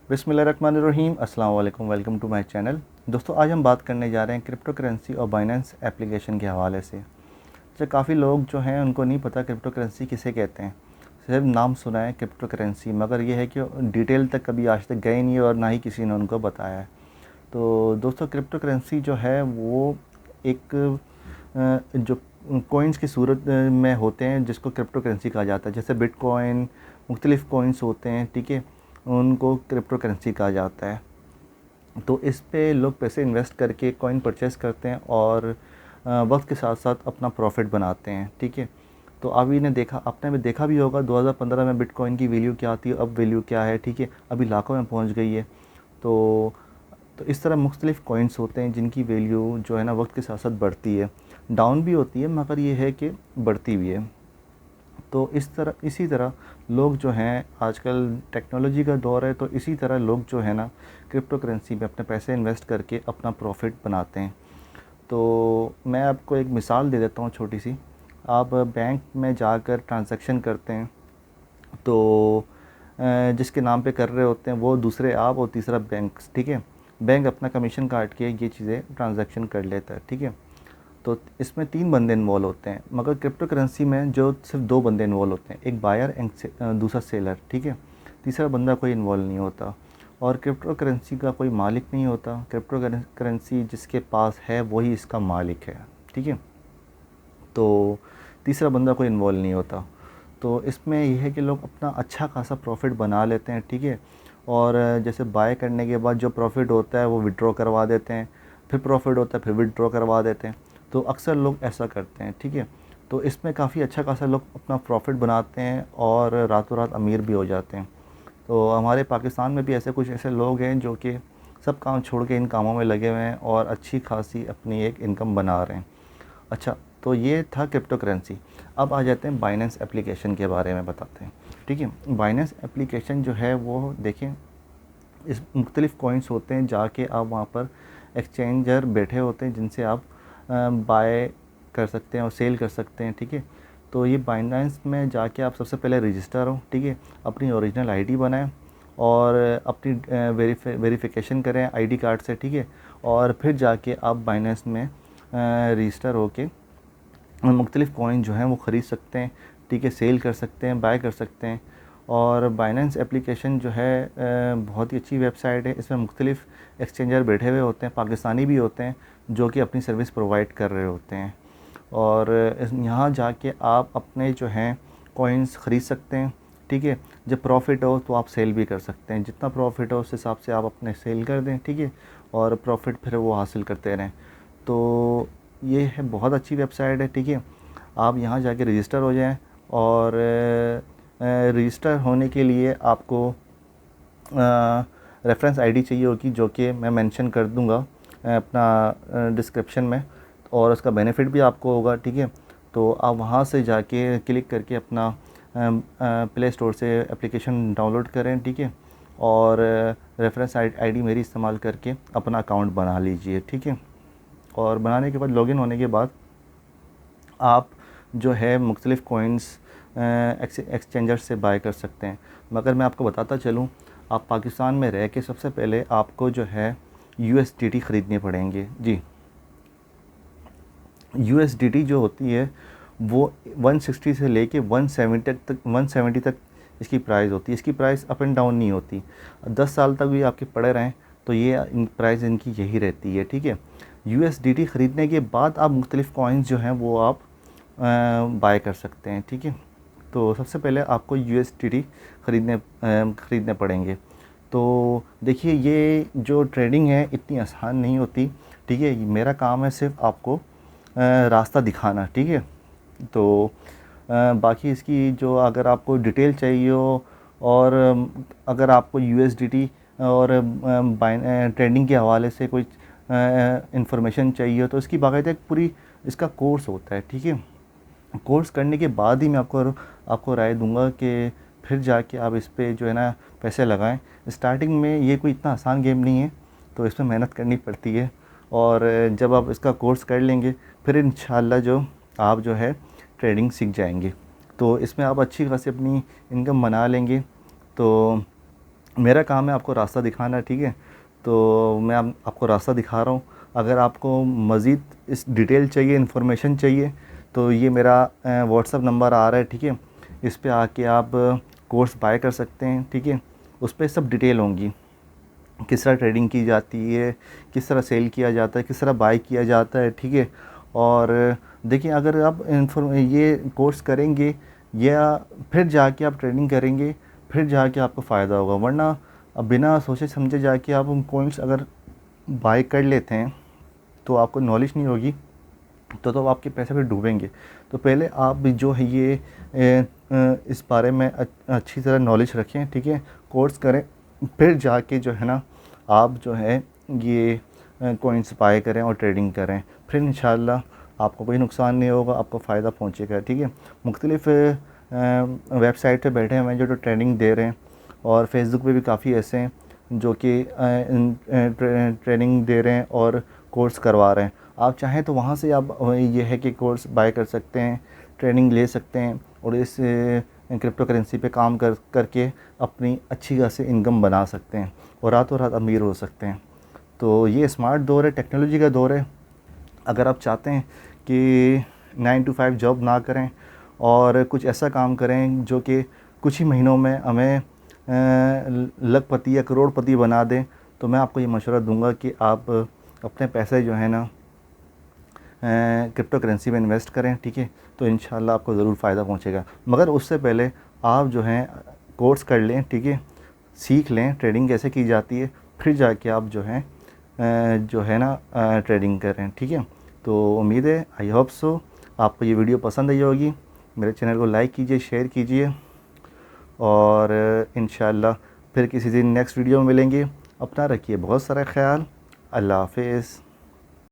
बिस्मिल्लाहिर्रहमानिर्रहीम, अस्सलाम वालेकुम, वेलकम टू माय चैनल। दोस्तों, आज हम बात करने जा रहे हैं क्रिप्टो करेंसी और बाइनेंस एप्लीकेशन के हवाले से। जो काफ़ी लोग जो हैं उनको नहीं पता क्रिप्टो करेंसी किसे कहते हैं। सिर्फ नाम सुना है क्रिप्टो करेंसी, मगर ये है कि डिटेल तक कभी आज तक गए नहीं और ना ही किसी ने उनको बताया है। तो दोस्तों, क्रिप्टो करेंसी जो है वो एक जो कॉइन्स की सूरत में होते हैं जिसको क्रिप्टो करेंसी कहा जाता है। जैसे बिटकॉइन, मुख्तलिफ़ कॉइन्स होते हैं, ठीक है, उनको क्रिप्टो करेंसी कहा जाता है। तो इस पे लोग पैसे इन्वेस्ट करके कॉइन परचेस करते हैं और वक्त के साथ साथ अपना प्रॉफिट बनाते हैं, ठीक है। तो अभी ने देखा, आपने भी देखा भी होगा 2015 में बिटकॉइन की वैल्यू क्या थी, अब वैल्यू क्या है, ठीक है, अभी लाखों में पहुंच गई है। तो तो इस तरह मुख्तलिफ़ कॉइन्स होते हैं जिनकी वैल्यू जो है ना वक्त के साथ साथ बढ़ती है, डाउन भी होती है, मगर ये है कि बढ़ती भी है। तो इसी तरह लोग जो हैं, आजकल टेक्नोलॉजी का दौर है, तो इसी तरह लोग जो है ना क्रिप्टो करेंसी में अपने पैसे इन्वेस्ट करके अपना प्रॉफिट बनाते हैं। तो मैं आपको एक मिसाल दे देता हूँ छोटी सी। आप बैंक में जाकर ट्रांजैक्शन करते हैं, तो जिसके नाम पे कर रहे होते हैं वो दूसरे आप और तीसरा बैंक, ठीक है। बैंक अपना कमीशन काट के ये चीज़ें ट्रांजैक्शन कर लेता है, ठीक है। तो इसमें 3 बंदे इन्वॉल्व होते हैं, मगर क्रिप्टो करेंसी में जो सिर्फ 2 बंदे इन्वॉल्व होते हैं, एक बायर एंड दूसरा सेलर, ठीक है। तीसरा बंदा कोई इन्वॉल्व नहीं होता। और क्रिप्टो करेंसी का कोई मालिक नहीं होता। क्रिप्टो करेंसी जिसके पास है वही इसका मालिक है, ठीक है। तो तीसरा बंदा कोई इन्वॉल्व नहीं होता। तो इसमें यह है कि लोग अपना अच्छा खासा प्रॉफिट बना लेते हैं, ठीक है। और जैसे बाय करने के बाद जो प्रॉफिट होता है वो विड्रॉ करवा देते हैं, फिर प्रॉफिट होता है फिर विड्रॉ करवा देते हैं। तो अक्सर लोग ऐसा करते हैं, ठीक है। तो इसमें काफ़ी अच्छा खासा लोग अपना प्रॉफिट बनाते हैं और रातों रात अमीर भी हो जाते हैं। तो हमारे पाकिस्तान में भी कुछ ऐसे लोग हैं जो कि सब काम छोड़ के इन कामों में लगे हुए हैं और अच्छी खासी अपनी एक इनकम बना रहे हैं। अच्छा, तो ये था क्रिप्टो करेंसी। अब आ जाते हैं बाइनेंस एप्लीकेशन के बारे में बताते हैं, ठीक है। बाइनेंस एप्लीकेशन जो है वो देखें, इस मुख्तलिफ़ कॉइन्स होते हैं, जाके आप वहाँ पर एक्सचेंजर बैठे होते हैं जिनसे आप बाय कर सकते हैं और सेल कर सकते हैं, ठीक है। तो ये बाइनेंस में जाके आप सबसे पहले रजिस्टर हो, ठीक है, अपनी ओरिजिनल आईडी बनाएं और अपनी वेरिफिकेशन करें आईडी कार्ड से, ठीक है। और फिर जाके आप बाइनेंस में रजिस्टर होके मुख्तलिफ़ कॉइन जो हैं वो ख़रीद सकते हैं, ठीक है, सेल कर सकते हैं, बाय कर सकते हैं। और बाइनेंस एप्लीकेशन जो है बहुत ही अच्छी वेबसाइट है। इसमें मुख्तलिफ़ एक्सचेंजर बैठे हुए होते हैं, पाकिस्तानी भी होते हैं, जो कि अपनी सर्विस प्रोवाइड कर रहे होते हैं। और यहाँ जाके आप अपने जो हैं कॉइन्स ख़रीद सकते हैं, ठीक है। जब प्रॉफिट हो तो आप सेल भी कर सकते हैं, जितना प्रॉफिट हो उस हिसाब से आप अपने सेल कर दें, ठीक है, और प्रॉफिट फिर वो हासिल करते रहें। तो ये है बहुत अच्छी वेबसाइट है, ठीक है। आप यहाँ जाके रजिस्टर हो जाएं और रजिस्टर होने के लिए आपको रेफरेंस आईडी चाहिए होगी, जो कि मैं मेंशन कर दूँगा अपना डिस्क्रिप्शन में, और उसका बेनिफिट भी आपको होगा, ठीक है। तो आप वहाँ से जाके क्लिक करके अपना प्ले स्टोर से एप्लीकेशन डाउनलोड करें, ठीक है, और रेफरेंस आईडी मेरी इस्तेमाल करके अपना अकाउंट बना लीजिए, ठीक है। और बनाने के बाद, लॉगिन होने के बाद, आप जो है मुख्तलिफ़ कॉइन्स एक्सचेंजर से बाय कर सकते हैं। मगर मैं आपको बताता चलूँ, आप पाकिस्तान में रह के सबसे पहले आपको जो है USDT ख़रीदने पड़ेंगे। जी, USDT जो होती है वो 160 से लेके 170 तक इसकी प्राइस होती है। इसकी प्राइस अप एंड डाउन नहीं होती। 10 साल तक भी आपके पड़े रहें तो ये प्राइस इनकी यही रहती है, ठीक है। USDT ख़रीदने के बाद आप मुख्तलिफ़ कॉइन्स जो हैं वो आप बाय कर सकते हैं, ठीक है। तो सबसे पहले आपको USDT ख़रीदने पड़ेंगे। तो देखिए, ये जो ट्रेडिंग है इतनी आसान नहीं होती, ठीक है। मेरा काम है सिर्फ आपको रास्ता दिखाना, ठीक है। तो बाकी इसकी जो, अगर आपको डिटेल चाहिए हो और अगर आपको USDT और ट्रेडिंग के हवाले से कोई इंफॉर्मेशन चाहिए हो तो इसकी बाकायदा एक पूरी इसका कोर्स होता है, ठीक है। कोर्स करने के बाद ही मैं आपको राय दूंगा कि फिर जाके आप इस पे जो है ना पैसे लगाएं। स्टार्टिंग में ये कोई इतना आसान गेम नहीं है, तो इसमें मेहनत करनी पड़ती है। और जब आप इसका कोर्स कर लेंगे फिर इंशाल्लाह जो आप जो है ट्रेडिंग सीख जाएंगे, तो इसमें आप अच्छी खासी अपनी इनकम बना लेंगे। तो मेरा काम है आपको रास्ता दिखाना, ठीक है। तो मैं आपको रास्ता दिखा रहा हूँ। अगर आपको मज़ीद इस डिटेल चाहिए, इन्फॉर्मेशन चाहिए, तो ये मेरा व्हाट्सअप नंबर आ रहा है, ठीक है। इस पे आके आप कोर्स बाय कर सकते हैं, ठीक है। उस पर सब डिटेल होंगी, किस तरह ट्रेडिंग की जाती है, किस तरह सेल किया जाता है, किस तरह बाय किया जाता है, ठीक है। और देखिए, अगर आप ये कोर्स करेंगे या फिर जाके आप ट्रेडिंग करेंगे, फिर जाके आपको फ़ायदा होगा। वरना अब बिना सोचे समझे जाके आप उन कोइंस अगर बाय कर लेते हैं तो आपको नॉलेज नहीं होगी, तो आपके पैसे फिर डूबेंगे। तो पहले आप जो है ये इस बारे में अच्छी तरह नॉलेज रखें, ठीक है। कोर्स करें, फिर जाके जो है ना आप जो है ये कॉइन्स बाय करें और ट्रेडिंग करें। फिर इंशाल्लाह आपको कोई नुकसान नहीं होगा, आपको फ़ायदा पहुंचेगा, ठीक है। मुख्तलिफ़ वेबसाइट पे बैठे हुए हैं जो ट्रेनिंग दे रहे हैं, और फेसबुक पे भी काफ़ी ऐसे हैं जो कि ट्रेनिंग दे रहे हैं और कोर्स करवा रहे हैं। आप चाहें तो वहाँ से आप ये है कि कोर्स बाय कर सकते हैं, ट्रेनिंग ले सकते हैं, और इस क्रिप्टो करेंसी पे काम करके अपनी अच्छी खासी इनकम बना सकते हैं और रातों रात अमीर हो सकते हैं। तो ये स्मार्ट दौर है, टेक्नोलॉजी का दौर है। अगर आप चाहते हैं कि 9 to 5 जॉब ना करें और कुछ ऐसा काम करें जो कि कुछ ही महीनों में हमें लखपति या करोड़पति बना दें, तो मैं आपको ये मशवरा दूंगा कि आप अपने पैसे जो है ना क्रिप्टो करेंसी में इन्वेस्ट करें, ठीक है। तो इंशाल्लाह आपको ज़रूर फ़ायदा पहुंचेगा। मगर उससे पहले आप जो हैं कोर्स कर लें, ठीक है, सीख लें ट्रेडिंग कैसे की जाती है, फिर जाके आप जो है ना ट्रेडिंग करें, ठीक है। तो उम्मीद है, आई होप सो, आपको ये वीडियो पसंद आई होगी। मेरे चैनल को लाइक कीजिए, शेयर कीजिए, और इंशाल्लाह फिर किसी दिन नेक्स्ट वीडियो में मिलेंगे। अपना रखिए बहुत सारा ख्याल। अल्लाह हाफ़िज़।